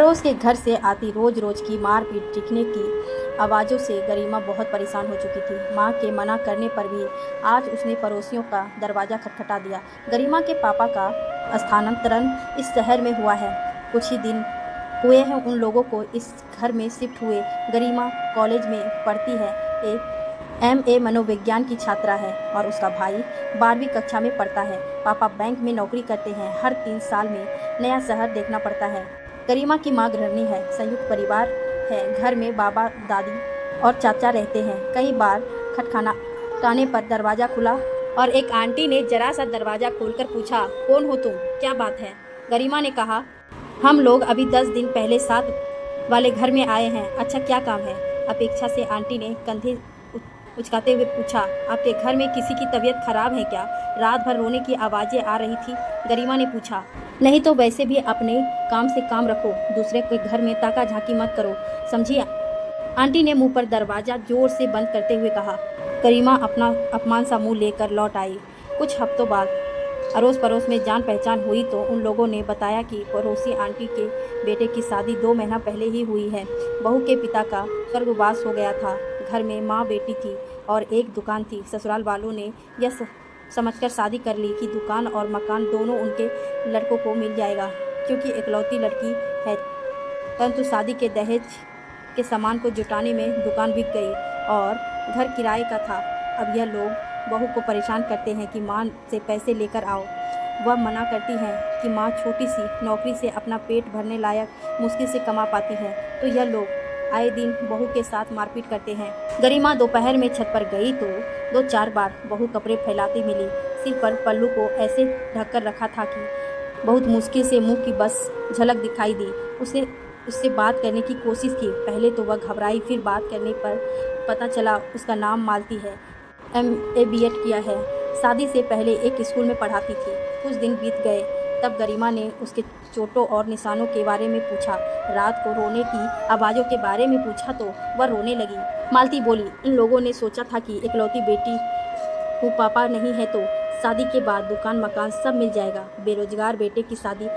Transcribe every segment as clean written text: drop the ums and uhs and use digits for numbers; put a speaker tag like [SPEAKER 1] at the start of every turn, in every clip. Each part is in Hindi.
[SPEAKER 1] पड़ोस के घर से आती रोज रोज की मारपीट चीखने की आवाज़ों से गरिमा बहुत परेशान हो चुकी थी। माँ के मना करने पर भी आज उसने पड़ोसियों का दरवाज़ा खटखटा दिया। गरिमा के पापा का स्थानांतरण इस शहर में हुआ है। कुछ ही दिन हुए हैं उन लोगों को इस घर में शिफ्ट हुए। गरिमा कॉलेज में पढ़ती है, एक एमए मनोविज्ञान की छात्रा है और उसका भाई 12वीं कक्षा में पढ़ता है। पापा बैंक में नौकरी करते हैं। हर 3 साल में नया शहर देखना पड़ता है। गरिमा की माँ गृहिणी है। संयुक्त परिवार है। घर में बाबा दादी और चाचा रहते हैं। कई बार खटखटाने पर दरवाज़ा खुला और एक आंटी ने जरा सा दरवाज़ा खोलकर पूछा, कौन हो तुम, क्या बात है? गरिमा ने कहा, हम लोग अभी 10 दिन पहले साथ वाले घर में आए हैं। अच्छा, क्या काम है? अपेक्षा से आंटी ने कंधे उचकाते हुए पूछा, आपके घर में किसी की तबीयत खराब है क्या? रात भर रोने की आवाज़ें आ रही थी। गरिमा ने पूछा, नहीं तो वैसे भी अपने काम से काम रखो, दूसरे के घर में ताका झांकी मत करो, समझी? आंटी ने मुंह पर दरवाज़ा जोर से बंद करते हुए कहा। गरिमा अपना अपमान सा मुंह लेकर लौट आई। कुछ हफ्तों बाद अड़ोस पड़ोस में जान पहचान हुई तो उन लोगों ने बताया कि पड़ोसी आंटी के बेटे की शादी 2 महीना पहले ही हुई है। बहू के पिता का स्वर्गवास हो गया था। घर में माँ बेटी थी और एक दुकान थी। ससुराल वालों ने यह समझकर शादी कर ली कि दुकान और मकान दोनों उनके लड़कों को मिल जाएगा, क्योंकि इकलौती लड़की है। परंतु शादी के दहेज के सामान को जुटाने में दुकान बिक गई और घर किराए का था। अब यह लोग बहू को परेशान करते हैं कि माँ से पैसे लेकर आओ। वह मना करती है कि माँ छोटी सी नौकरी से अपना पेट भरने लायक मुश्किल से कमा पाती है। तो यह लोग आए दिन बहू के साथ मारपीट करते हैं। गरिमा दोपहर में छत पर गई तो 2-4 बार बहू कपड़े फैलाती मिली। सिर पर पल्लू को ऐसे ढककर रखा था कि बहुत मुश्किल से मुंह की बस झलक दिखाई दी। उससे बात करने की कोशिश की। पहले तो वह घबराई, फिर बात करने पर पता चला उसका नाम मालती है, MA B.Ed किया है। शादी से पहले एक स्कूल में पढ़ाती थी। कुछ दिन बीत गए, तब गरिमा ने उसके चोटों और निशानों के बारे में पूछा। रात को रोने की आवाज़ों के बारे में पूछा तो वह रोने लगी। मालती बोली, इन लोगों ने सोचा था कि इकलौती बेटी को पापा नहीं है तो शादी के बाद दुकान मकान सब मिल जाएगा। बेरोजगार बेटे की शादी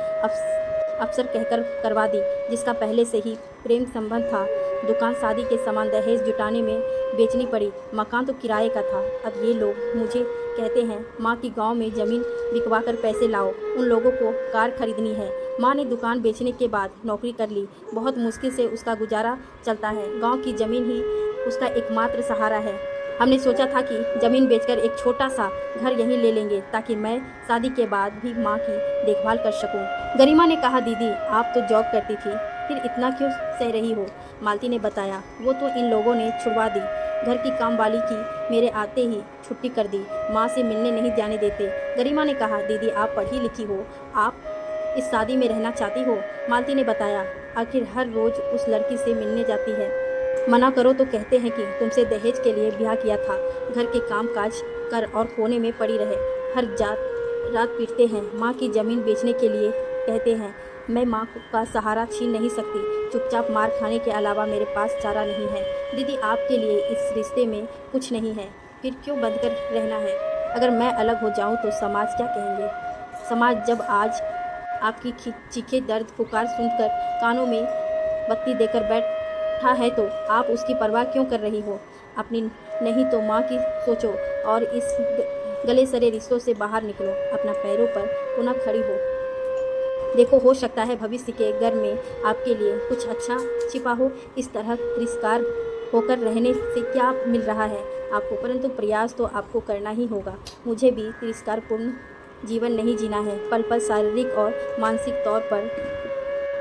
[SPEAKER 1] अफसर कहकर करवा दी, जिसका पहले से ही प्रेम संबंध था। दुकान शादी के सामान दहेज जुटाने में बेचनी पड़ी। मकान तो किराए का था। अब ये लोग मुझे कहते हैं माँ की गांव में ज़मीन बिकवा कर पैसे लाओ, उन लोगों को कार खरीदनी है। माँ ने दुकान बेचने के बाद नौकरी कर ली। बहुत मुश्किल से उसका गुजारा चलता है। गांव की ज़मीन ही उसका एकमात्र सहारा है। हमने सोचा था कि ज़मीन बेचकर एक छोटा सा घर यहीं ले लेंगे, ताकि मैं शादी के बाद भी माँ की देखभाल कर सकूं। गरिमा ने कहा, दीदी आप तो जॉब करती थी, फिर इतना क्यों सह रही हो? मालती ने बताया, वो तो इन लोगों ने छुड़वा दी। घर की काम वाली की मेरे आते ही छुट्टी कर दी। माँ से मिलने नहीं जाने देते। गरिमा ने कहा, दीदी आप पढ़ी लिखी हो, आप इस शादी में रहना चाहती हो? मालती ने बताया, आखिर हर रोज़ उस लड़की से मिलने जाती है। मना करो तो कहते हैं कि तुमसे दहेज के लिए ब्याह किया था। घर के काम काज कर और कोने में पड़ी रहे। हर रात पीटते हैं। माँ की ज़मीन बेचने के लिए कहते हैं। मैं माँ का सहारा छीन नहीं सकती। चुपचाप मार खाने के अलावा मेरे पास चारा नहीं है। दीदी आपके लिए इस रिश्ते में कुछ नहीं है, फिर क्यों बंद कर रहना है? अगर मैं अलग हो जाऊँ तो समाज क्या कहेंगे? समाज जब आज आपकी चीखे दर्द पुकार सुनकर कानों में बत्ती देकर बैठा है तो आप उसकी परवाह क्यों कर रही हो? अपनी नहीं तो माँ की सोचो और इस गले सरे रिश्तों से बाहर निकलो। अपना पैरों पर पुनः खड़ी हो। देखो, हो सकता है भविष्य के घर में आपके लिए कुछ अच्छा छिपा हो। इस तरह तिरस्कार होकर रहने से क्या मिल रहा है आपको? परंतु प्रयास तो आपको करना ही होगा। मुझे भी तिरस्कारपूर्ण जीवन नहीं जीना है। पल पल शारीरिक और मानसिक तौर पर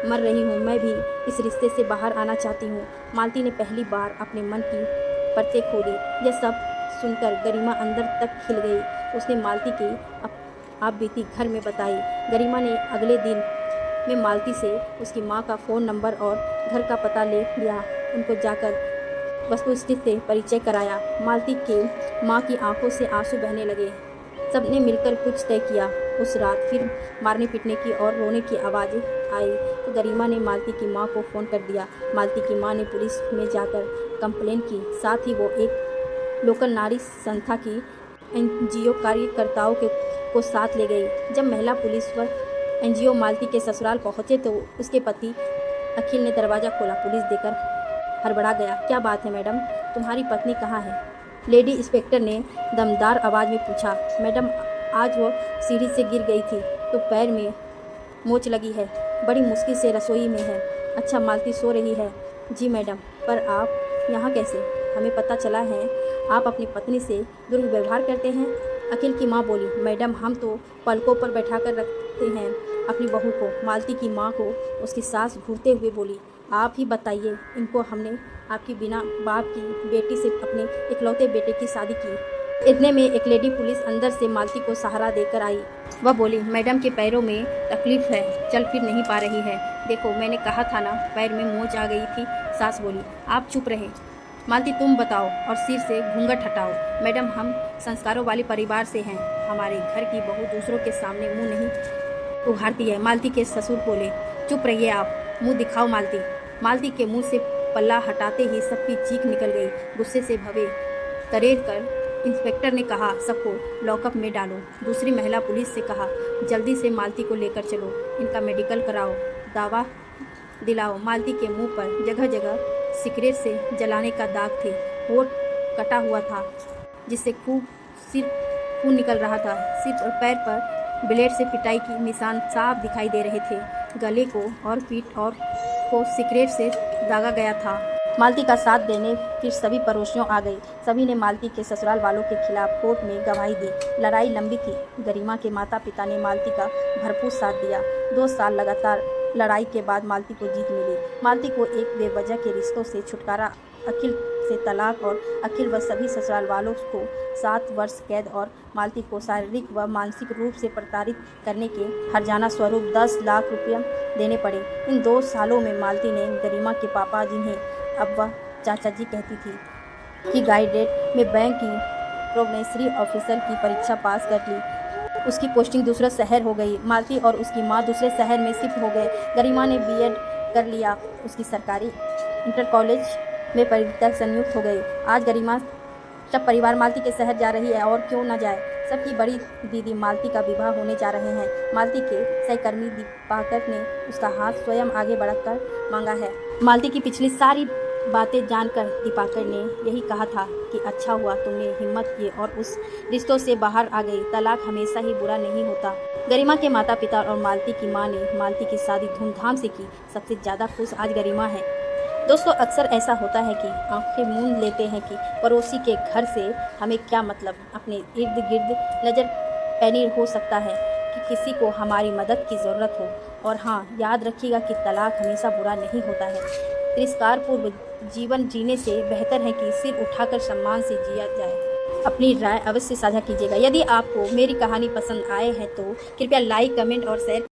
[SPEAKER 1] मर रही हूँ। मैं भी इस रिश्ते से बाहर आना चाहती हूँ। मालती ने पहली बार अपने मन की परतें खोली। यह सब सुनकर गरिमा अंदर तक खिल गई। उसने मालती की आप बीती घर में बताई। गरिमा ने अगले दिन में मालती से उसकी माँ का फ़ोन नंबर और घर का पता ले लिया। उनको जाकर वस्तुस्थिति से परिचय कराया। मालती के माँ की आंखों से आंसू बहने लगे। सबने मिलकर कुछ तय किया। उस रात फिर मारने पीटने की और रोने की आवाज़ें आई तो गरिमा ने मालती की माँ को फ़ोन कर दिया। मालती की माँ ने पुलिस में जाकर कंप्लेन की। साथ ही वो एक लोकल नारी संस्था की NGO कार्यकर्ताओं को साथ ले गई। जब महिला पुलिस व NGO मालती के ससुराल पहुंचे तो उसके पति अखिल ने दरवाज़ा खोला। पुलिस देखकर हड़बड़ा गया। क्या बात है मैडम, तुम्हारी पत्नी कहाँ है? लेडी इंस्पेक्टर ने दमदार आवाज़ में पूछा। मैडम, आज वो सीढ़ी से गिर गई थी तो पैर में मोच लगी है, बड़ी मुश्किल से रसोई में है। अच्छा, मालती सो रही है? जी मैडम। पर आप यहाँ कैसे? हमें पता चला है आप अपनी पत्नी से दुर्व्यवहार करते हैं। अखिल की माँ बोली। मैडम, हम तो पलकों पर बैठा कर रखते हैं अपनी बहू को। मालती की माँ को उसकी सास घूरते हुए बोली। आप ही बताइए, इनको हमने आपकी बिना बाप की बेटी से अपने इकलौते बेटे की शादी की। इतने में एक लेडी पुलिस अंदर से मालती को सहारा देकर आई। वह बोली, मैडम के पैरों में तकलीफ है, चल फिर नहीं पा रही है। देखो, मैंने कहा था ना, पैर में मोच आ गई थी। सास बोली। आप चुप रहे। मालती, तुम बताओ और सिर से घूंघट हटाओ। मैडम, हम संस्कारों वाले परिवार से हैं। हमारे घर की बहू दूसरों के सामने मुंह नहीं उघाड़ती है। मालती के ससुर बोले। चुप रहिए आप, मुंह दिखाओ मालती। मालती के मुंह से पल्ला हटाते ही सबकी चीख निकल गई। गुस्से से भवे तरेर कर इंस्पेक्टर ने कहा, सबको लॉकअप में डालो। दूसरी महिला पुलिस से कहा, जल्दी से मालती को लेकर चलो, इनका मेडिकल कराओ, दावा दिलाओ। मालती के मुंह पर जगह जगह सिगरेट से जलाने का दाग थे। होठ कटा हुआ था जिससे खून निकल रहा था। सिर और पैर पर ब्लेड से पिटाई की निशान साफ दिखाई दे रहे थे। गले को और पीठ और को सिगरेट से दागा गया था। मालती का साथ देने फिर सभी पड़ोसियों आ गई। सभी ने मालती के ससुराल वालों के खिलाफ कोर्ट में गवाही दी। लड़ाई लंबी थी। गरिमा के माता पिता ने मालती का भरपूर साथ दिया। 2 साल लगातार लड़ाई के बाद मालती को जीत मिली। मालती को एक बेवजह के रिश्तों से छुटकारा, अखिल से तलाक और अखिल व सभी ससुराल वालों को 7 वर्ष कैद और मालती को शारीरिक व मानसिक रूप से प्रताड़ित करने के हर्जाना स्वरूप 10 लाख रुपये देने पड़े। इन 2 सालों में मालती ने गरिमा के पापा, जिन्हें अब वह चाचा जी कहती थी, की गाइडेड में बैंक की प्रोबेशनरी ऑफिसर की परीक्षा पास कर ली। उसकी पोस्टिंग दूसरे शहर हो गई। मालती और उसकी माँ दूसरे शहर में शिफ्ट हो गए। गरिमा ने बीएड कर लिया। उसकी सरकारी इंटर कॉलेज में परीक्षा संयुक्त हो गई। आज गरिमा सब परिवार मालती के शहर जा रही है, और क्यों न जाए। सबकी बड़ी दीदी मालती का विवाह होने जा रहे हैं। मालती के सहकर्मी दीपाकर ने उसका हाथ स्वयं आगे बढ़कर मांगा है। मालती की पिछली सारी बातें जानकर दीपाकर ने यही कहा था कि अच्छा हुआ तुमने हिम्मत की और उस रिश्तों से बाहर आ गई। तलाक हमेशा ही बुरा नहीं होता। गरिमा के माता पिता और मालती की मां ने मालती की शादी धूमधाम से की। सबसे ज़्यादा खुश आज गरिमा है। दोस्तों, अक्सर ऐसा होता है कि आंखें मूंद लेते हैं कि पड़ोसी के घर से हमें क्या मतलब। अपने इर्द गिर्द नज़र पैनी हो सकता है कि किसी को हमारी मदद की ज़रूरत हो। और हाँ, याद रखिएगा कि तलाक हमेशा बुरा नहीं होता है। तिरस्कारपूर्व जीवन जीने से बेहतर है कि सिर उठाकर सम्मान से जिया जाए। अपनी राय अवश्य साझा कीजिएगा। यदि आपको मेरी कहानी पसंद आए हैं तो कृपया लाइक, कमेंट और शेयर